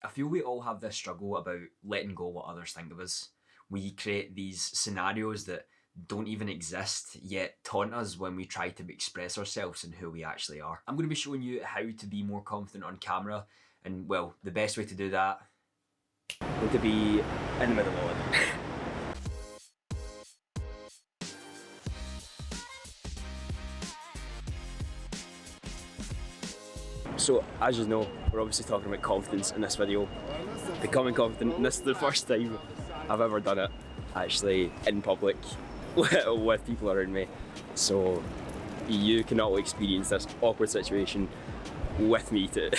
I feel we all have this struggle about letting go what others think of us. We create these scenarios that don't even exist yet taunt us when we try to express ourselves and who we actually are. I'm going to be showing you how to be more confident on camera, and well, the best way to do that is to be in the middle of it. So, as you know, we're obviously talking about confidence in this video. Becoming confident, and this is the first time I've ever done it actually in public with people around me. So, you can all experience this awkward situation with me too.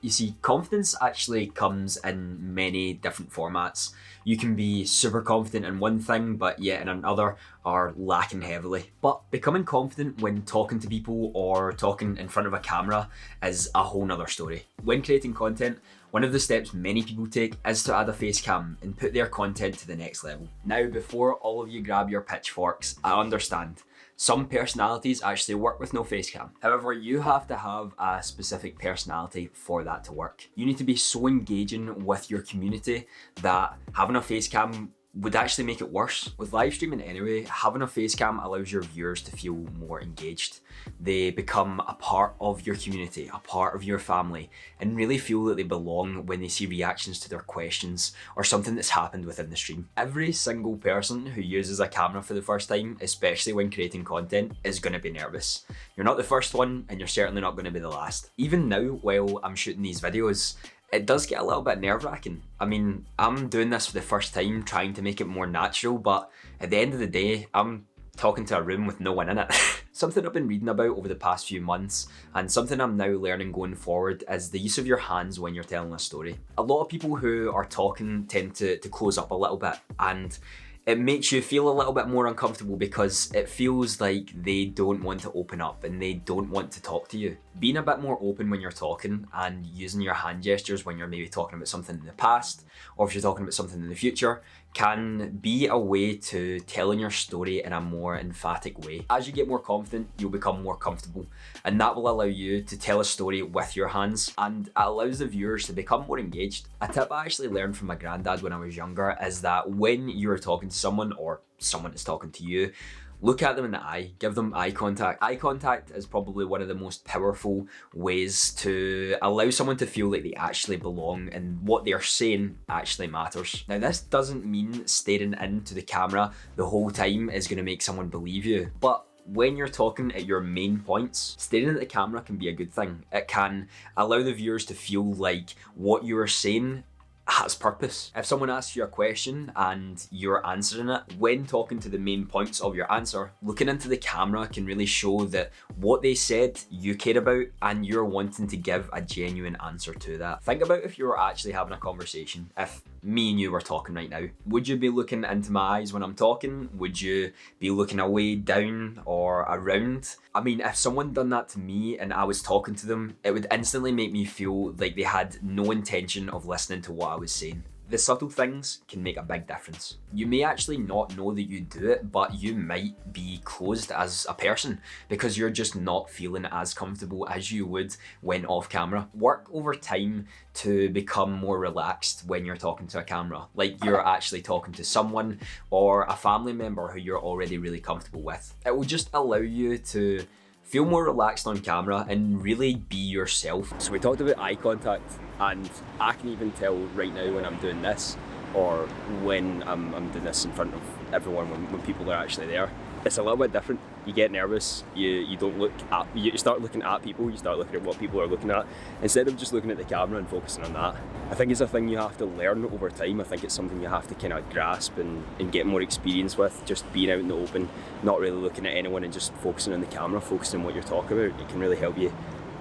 You see, confidence actually comes in many different formats. You can be super confident in one thing, but yet in another are lacking heavily. But becoming confident when talking to people or talking in front of a camera is a whole nother story. When creating content, one of the steps many people take is to add a face cam and put their content to the next level. Now, before all of you grab your pitchforks, I understand. Some personalities actually work with no face cam. However, you have to have a specific personality for that to work. You need to be so engaging with your community that having a face cam would actually make it worse. With live streaming anyway, having a face cam allows your viewers to feel more engaged. They become a part of your community, a part of your family, and really feel that they belong when they see reactions to their questions or something that's happened within the stream. Every single person who uses a camera for the first time, especially when creating content, is going to be nervous. You're not the first one, and you're certainly not going to be the last. Even now, while I'm shooting these videos, it does get a little bit nerve-wracking. I mean, I'm doing this for the first time, trying to make it more natural, but at the end of the day, I'm talking to a room with no one in it. Something I've been reading about over the past few months, and something I'm now learning going forward, is the use of your hands when you're telling a story. A lot of people who are talking tend to close up a little bit, and it makes you feel a little bit more uncomfortable because it feels like they don't want to open up and they don't want to talk to you. Being a bit more open when you're talking and using your hand gestures when you're maybe talking about something in the past, or if you're talking about something in the future, can be a way to telling your story in a more emphatic way. As you get more confident, you'll become more comfortable, and that will allow you to tell a story with your hands, and it allows the viewers to become more engaged. A tip I actually learned from my granddad when I was younger is that when you're talking to someone or someone is talking to you, look at them in the eye, give them eye contact. Eye contact is probably one of the most powerful ways to allow someone to feel like they actually belong and what they're saying actually matters. Now, this doesn't mean staring into the camera the whole time is going to make someone believe you, but when you're talking at your main points, staring at the camera can be a good thing. It can allow the viewers to feel like what you are saying has purpose. If someone asks you a question and you're answering it, when talking to the main points of your answer, looking into the camera can really show that what they said you care about and you're wanting to give a genuine answer to that. Think about if you were actually having a conversation. If me and you were talking right now, would you be looking into my eyes when I'm talking? Would you be looking away, down, or around? I mean, if someone done that to me and I was talking to them, it would instantly make me feel like they had no intention of listening to what I was saying. The subtle things can make a big difference. You may actually not know that you do it, but you might be closed as a person because you're just not feeling as comfortable as you would when off camera. Work over time to become more relaxed when you're talking to a camera, like you're actually talking to someone or a family member who you're already really comfortable with. It will just allow you to feel more relaxed on camera and really be yourself. So we talked about eye contact, and I can even tell right now when I'm doing this or when I'm doing this in front of everyone, when people are actually there. It's a little bit different. You get nervous, you don't look at, you start looking at people, you start looking at what people are looking at instead of just looking at the camera and focusing on that. I think it's a thing you have to learn over time. I think it's something you have to kind of grasp and get more experience with, just being out in the open, not really looking at anyone and just focusing on the camera, focusing on what you're talking about. It can really help you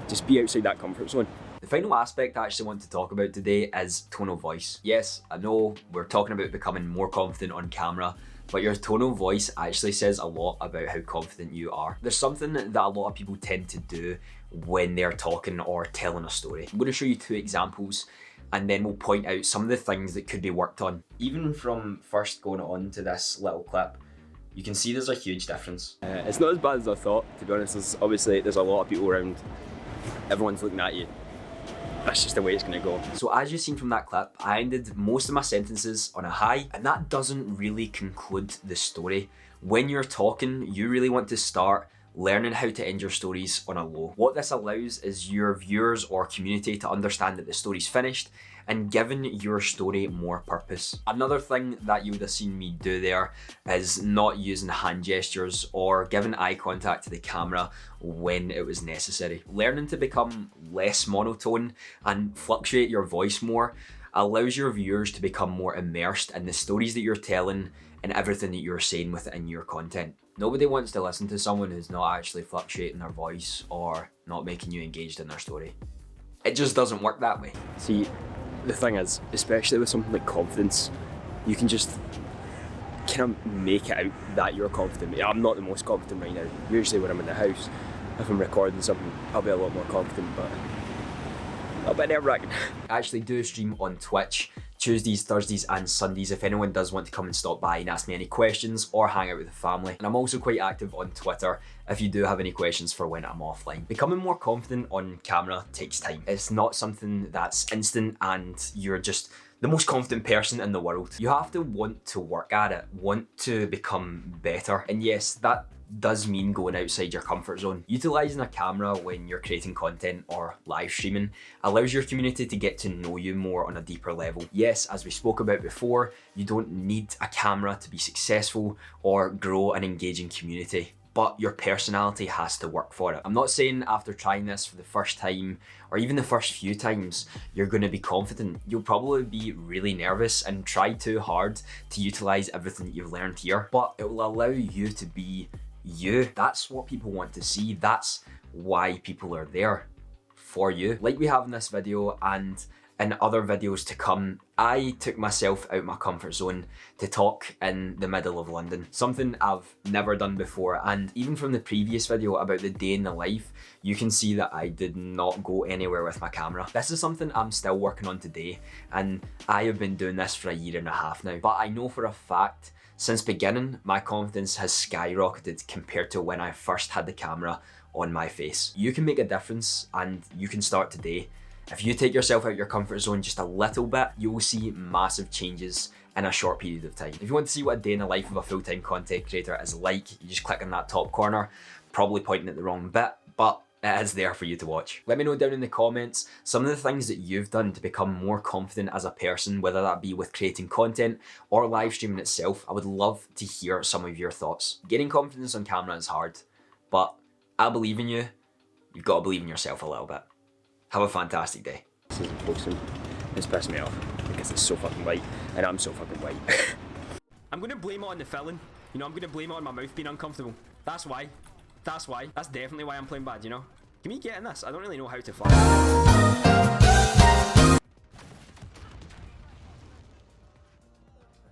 just be outside that comfort zone. The final aspect I actually want to talk about today is tone of voice. Yes, I know we're talking about becoming more confident on camera, but your tone of voice actually says a lot about how confident you are. There's something that a lot of people tend to do when they're talking or telling a story. I'm going to show you two examples and then we'll point out some of the things that could be worked on. Even from first going on to this little clip, you can see there's a huge difference. It's not as bad as I thought, to be honest. There's a lot of people around. Everyone's looking at you. that's just the way it's going to go. So as you've seen from that clip, I ended most of my sentences on a high, and that doesn't really conclude the story. When you're talking, you really want to start learning how to end your stories on a low. What this allows is your viewers or community to understand that the story's finished and giving your story more purpose. Another thing that you would have seen me do there is not using hand gestures or giving eye contact to the camera when it was necessary. Learning to become less monotone and fluctuate your voice more allows your viewers to become more immersed in the stories that you're telling and everything that you're saying within your content. Nobody wants to listen to someone who's not actually fluctuating their voice or not making you engaged in their story. It just doesn't work that way. See, the thing is, especially with something like confidence, you can just kind of make it out that you're confident. I'm not the most confident right now. Usually when I'm in the house, if I'm recording something, I'll be a lot more confident, but a bit nerve-wracking. I actually do stream on Twitch Tuesdays, Thursdays and Sundays if anyone does want to come and stop by and ask me any questions or hang out with the family. And I'm also quite active on Twitter if you do have any questions for when I'm offline. Becoming more confident on camera takes time. It's not something that's instant and you're just the most confident person in the world. You have to want to work at it, want to become better. And yes, that does mean going outside your comfort zone. Utilizing a camera when you're creating content or live streaming allows your community to get to know you more on a deeper level. Yes, as we spoke about before, you don't need a camera to be successful or grow an engaging community, but your personality has to work for it. I'm not saying after trying this for the first time or even the first few times, you're going to be confident. You'll probably be really nervous and try too hard to utilize everything that you've learned here, but it will allow you to be you. That's what people want to see. That's why people are there, for you. Like we have in this video and in other videos to come, I took myself out my comfort zone to talk in the middle of London. Something I've never done before, and even from the previous video about the day in the life, you can see that I did not go anywhere with my camera. This is something I'm still working on today, and I have been doing this for 1.5 years now. But I know for a fact, since beginning, my confidence has skyrocketed compared to when I first had the camera on my face. You can make a difference and you can start today. If you take yourself out your comfort zone just a little bit, you will see massive changes in a short period of time. If you want to see what a day in the life of a full-time content creator is like, you just click on that top corner, probably pointing at the wrong bit, but it is there for you to watch. Let me know down in the comments some of the things that you've done to become more confident as a person, whether that be with creating content or live streaming itself. I would love to hear some of your thoughts. Getting confidence on camera is hard, but I believe in you. You've got to believe in yourself a little bit. Have a fantastic day. This isn't posting. It's pissing me off because it's so fucking white and I'm so fucking white. I'm going to blame it on the filling. You know, I'm going to blame it on my mouth being uncomfortable. That's why. That's why. That's definitely why I'm playing bad, you know? Can we get in this? I don't really know how to fly.